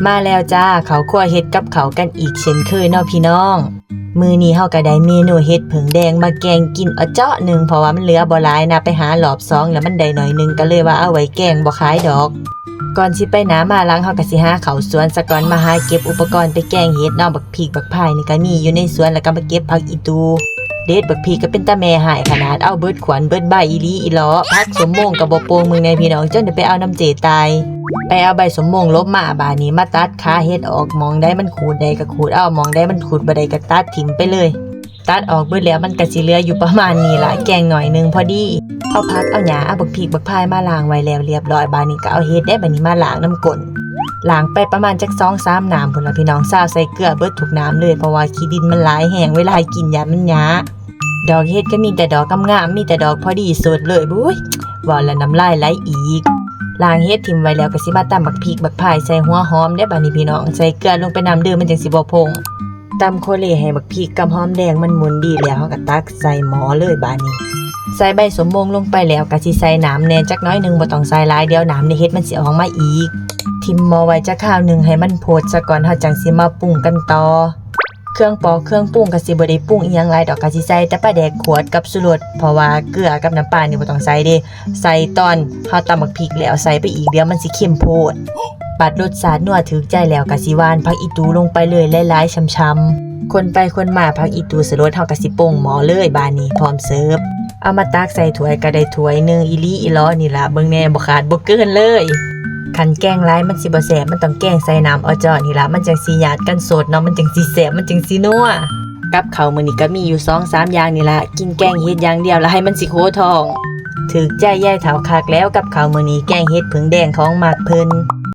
มาแล้วจ้าเขาคั่วเฮ็ดกับเขากันอีกเช่นเคยเนาะพี่น้องมื้อนี้เฮาก็ได้เมนูเฮ็ดผึ่งแดงมาแกงกินเอาเจาะนึงเพราะว่ามันเหลือบ่หลายนะไปหารอบ2แล้วมันได้หน่อยนึงก็เลยว่าเอาไว้แกงบ่ขายดอกก่อนสิไปหนามาหลังเฮาก็สิหาเขาสวนซะก่อนมาหาเก็บอุปกรณ์ไปแกงเฮ็ดเนาะบักพริกบักพายนี่ก็มีอยู่ในสวนแล้วก็มาเก็บผักอีตูเด็ดบักพริกก็เป็นตาแม่หายขนาดเอาเบิดขวัญเบิดใบอีหลีอีหลอพักสมโมงก็บ่โปงมึงในพี่น้องจนได้ไปเอาน้ำเจตายไปเอาใบสมโมงลบมาบาดนี้มาตัดขาเฮ็ดออกมองได้มันขูดได้ก็ขูดเอามองได้มันขูดบ่ได้ก็ตัดถิ่มไปเลยตัดออกเบิดแล้วมันก็สิเหลืออยู่ประมาณนี้ล่ะแกงหน่อยนึงพอดีเอาผักเอาหญ้าเอาบักพริกบักพายมาล้างไว้แล้วเรียบร้อยบาดนี้ก็เอาเฮ็ดได้บัดนี้มาล้างน้ำก้นล้างไปประมาณจัก 2-3 น้ำพุ่นล่ะพี่น้องซาวใส่เกลือเบิดทุกน้ำเลยเพราะว่าขี้ดินมันหลายแห้งเวลากินยามันหยาดอกเฮ็ดก็มีแต่ดอกงามๆมีแต่ดอกพอดีสดเลยบุ้ยว่าแล้วน้ำลายไหลอีกล้างเฮ็ดทิ่มไว้แล้วก็สิมาตำบักพริกบักพายใส่หัวหอมได้บัดนี้พี่น้องใส่เกลือลงไปน้ำเด้อมันจังสิบ่พงตำโคเลให้บักพริกกับหอมแดงมันหมุนดีแล้วเฮาก็ตักใส่หม้อเลยบัดนี้ใส่ใบสมโมงลงไปแล้วก็สิใส่น้ำแหน่จักน้อยนึงบ่ต้องใส่หลายเดี๋ยวน้ำในเฮ็ดมันสิออกมาอีกทิ่มหม้อไว้จักคราวนึงให้มันโพดซะก่อนเฮาจังสิมาปรุงกันต่อเครื่องปอกเครื่องปรุงก็สิบ่ได้ปรุงอีหยังหลายดอกก็สิใส่แต่ปลาแดกขวดกับชูรสเพราะว่าเกลือกับน้ำปลานี่บ่ต้องใส่เด้ใส่ตอนเฮาตำบักพริกแล้วใส่ไปอีกเดี๋ยวมันสิเค็มโพดปัดรสชาตินัวถึกใจแล้วก็สิหว่านผักอีตูลงไปเลยหลายๆช่ำๆคนไปคนมาผักอีตูสลดเฮาก็สิป่งหม้อเลยบาดนี้พร้อมเสิร์ฟเอามาตักใส่ถ้วยก็ได้ถ้วยนึงอีหลีอีหลอนี่ล่ะเบิ่งแน่บ่ขาดบ่เกินเลยคันแกงหลายมันสิบ่แซ่บมันต้องแกงใส่น้ำเอาจ้อนี่ล่ะมันจังสิหยาดกันสดเนาะมันจังสิแซ่บมันจังสินัวกับข้าวมื้อนี้ก็มีอยู่ 2-3 อย่างนี่ล่ะกินแกงเฮ็ดอย่างเดียวแล้วให้มันสิโคท้องถึกใจยายเฒ่าคักแล้วกับข้าวมื้อนี้แกงเฮ็ดผึ่งแดงของมักเพิ่น